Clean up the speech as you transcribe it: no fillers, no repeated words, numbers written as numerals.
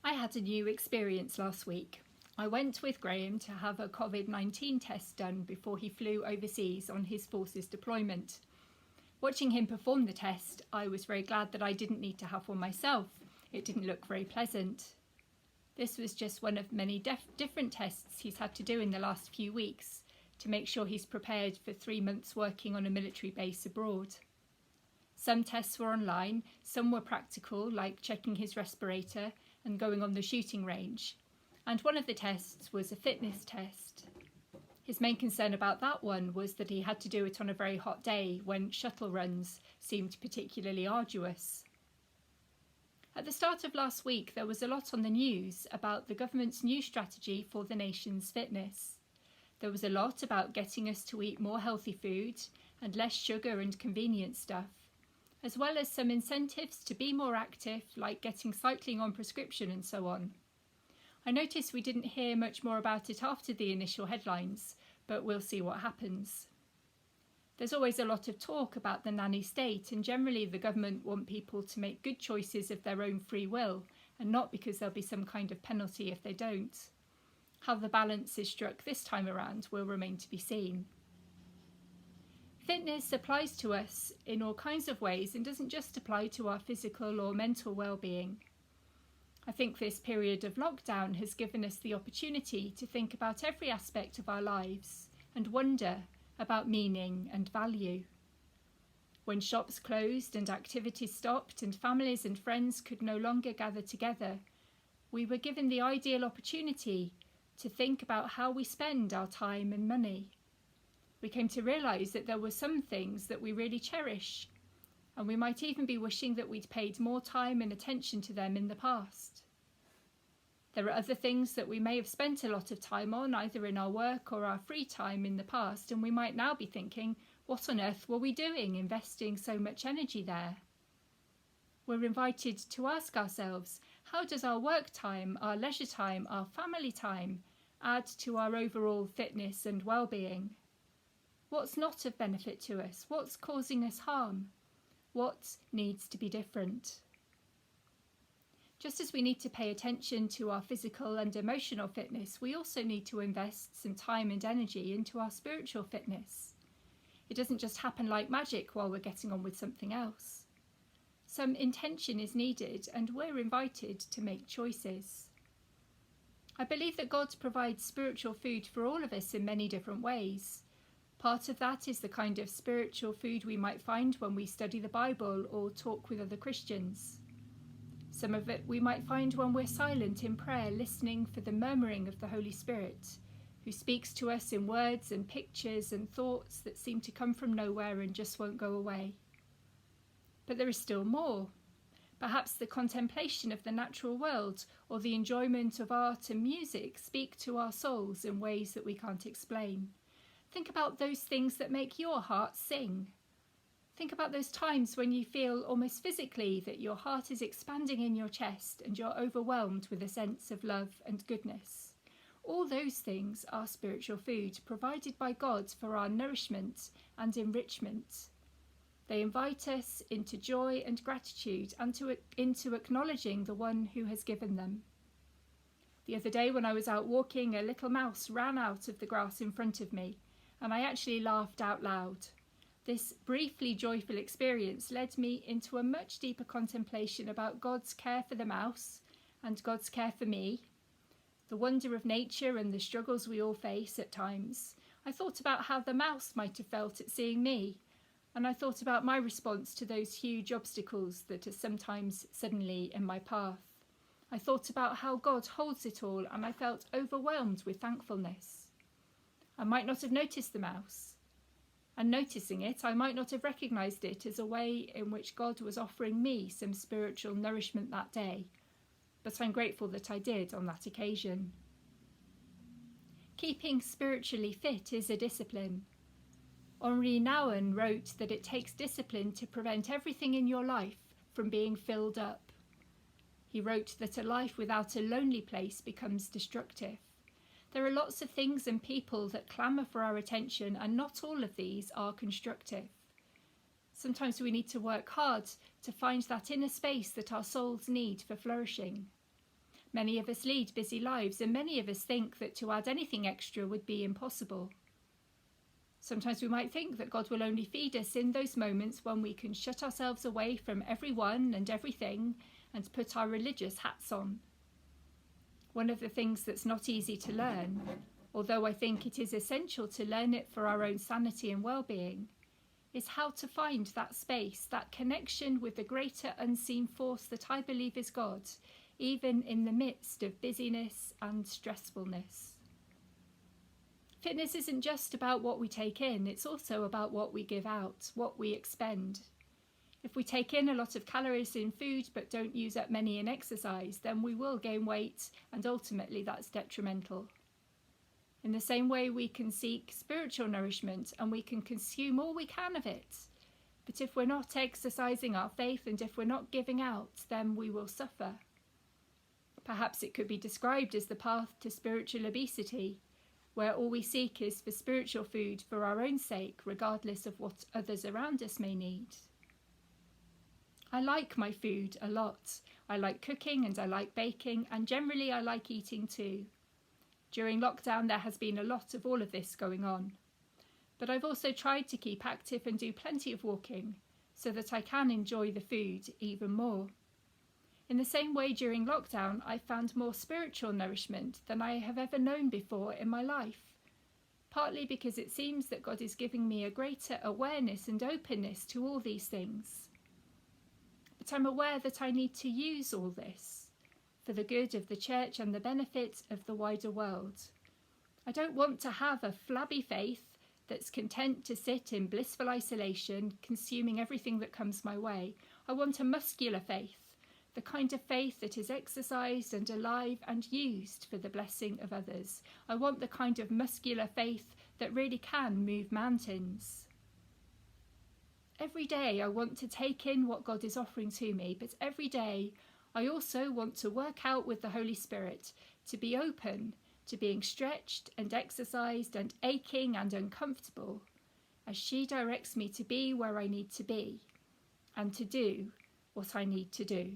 I had a new experience last week. I went with Graham to have a COVID-19 test done before he flew overseas on his forces deployment. Watching him perform the test, I was very glad that I didn't need to have one myself. It didn't look very pleasant. This was just one of many different tests he's had to do in the last few weeks to make sure he's prepared for 3 months working on a military base abroad. Some tests were online, some were practical, like checking his respirator and going on the shooting range, and one of the tests was a fitness test. His main concern about that one was that he had to do it on a very hot day when shuttle runs seemed particularly arduous. At the start of last week, there was a lot on the news about the government's new strategy for the nation's fitness. There was a lot about getting us to eat more healthy food and less sugar and convenient stuff, as well as some incentives to be more active, like getting cycling on prescription and so on. I noticed we didn't hear much more about it after the initial headlines, but we'll see what happens. There's always a lot of talk about the nanny state, and generally the government want people to make good choices of their own free will, and not because there'll be some kind of penalty if they don't. How the balance is struck this time around will remain to be seen. Fitness applies to us in all kinds of ways and doesn't just apply to our physical or mental well-being. I think this period of lockdown has given us the opportunity to think about every aspect of our lives and wonder about meaning and value. When shops closed and activities stopped and families and friends could no longer gather together, we were given the ideal opportunity to think about how we spend our time and money. We came to realise that there were some things that we really cherish, and we might even be wishing that we'd paid more time and attention to them in the past. There are other things that we may have spent a lot of time on, either in our work or our free time in the past, and we might now be thinking, what on earth were we doing investing so much energy there? We're invited to ask ourselves, how does our work time, our leisure time, our family time add to our overall fitness and well-being? What's not of benefit to us? What's causing us harm? What needs to be different? Just as we need to pay attention to our physical and emotional fitness, we also need to invest some time and energy into our spiritual fitness. It doesn't just happen like magic while we're getting on with something else. Some intention is needed, and we're invited to make choices. I believe that God provides spiritual food for all of us in many different ways. Part of that is the kind of spiritual food we might find when we study the Bible or talk with other Christians. Some of it we might find when we're silent in prayer, listening for the murmuring of the Holy Spirit, who speaks to us in words and pictures and thoughts that seem to come from nowhere and just won't go away. But there is still more. Perhaps the contemplation of the natural world or the enjoyment of art and music speak to our souls in ways that we can't explain. Think about those things that make your heart sing. Think about those times when you feel almost physically that your heart is expanding in your chest and you're overwhelmed with a sense of love and goodness. All those things are spiritual food provided by God for our nourishment and enrichment. They invite us into joy and gratitude and into acknowledging the one who has given them. The other day when I was out walking, a little mouse ran out of the grass in front of me, and I actually laughed out loud. This briefly joyful experience led me into a much deeper contemplation about God's care for the mouse and God's care for me, the wonder of nature and the struggles we all face at times. I thought about how the mouse might have felt at seeing me, and I thought about my response to those huge obstacles that are sometimes suddenly in my path. I thought about how God holds it all, and I felt overwhelmed with thankfulness. I might not have noticed the mouse, and noticing it, I might not have recognised it as a way in which God was offering me some spiritual nourishment that day, but I'm grateful that I did on that occasion. Keeping spiritually fit is a discipline. Henri Nouwen wrote that it takes discipline to prevent everything in your life from being filled up. He wrote that a life without a lonely place becomes destructive. There are lots of things and people that clamour for our attention, and not all of these are constructive. Sometimes we need to work hard to find that inner space that our souls need for flourishing. Many of us lead busy lives, and many of us think that to add anything extra would be impossible. Sometimes we might think that God will only feed us in those moments when we can shut ourselves away from everyone and everything and put our religious hats on. One of the things that's not easy to learn, although I think it is essential to learn it for our own sanity and well-being, is how to find that space, that connection with the greater unseen force that I believe is God, even in the midst of busyness and stressfulness. Fitness isn't just about what we take in, it's also about what we give out, what we expend. If we take in a lot of calories in food but don't use up many in exercise, then we will gain weight, and ultimately that's detrimental. In the same way, we can seek spiritual nourishment and we can consume all we can of it. But if we're not exercising our faith and if we're not giving out, then we will suffer. Perhaps it could be described as the path to spiritual obesity, where all we seek is for spiritual food for our own sake, regardless of what others around us may need. I like my food a lot. I like cooking and I like baking, and generally I like eating too. During lockdown there has been a lot of all of this going on. But I've also tried to keep active and do plenty of walking, so that I can enjoy the food even more. In the same way, during lockdown, I found more spiritual nourishment than I have ever known before in my life, partly because it seems that God is giving me a greater awareness and openness to all these things. But I'm aware that I need to use all this for the good of the church and the benefit of the wider world. I don't want to have a flabby faith that's content to sit in blissful isolation, consuming everything that comes my way. I want a muscular faith, the kind of faith that is exercised and alive and used for the blessing of others. I want the kind of muscular faith that really can move mountains. Every day I want to take in what God is offering to me, but every day I also want to work out with the Holy Spirit, to be open to being stretched and exercised and aching and uncomfortable, as she directs me to be where I need to be and to do what I need to do.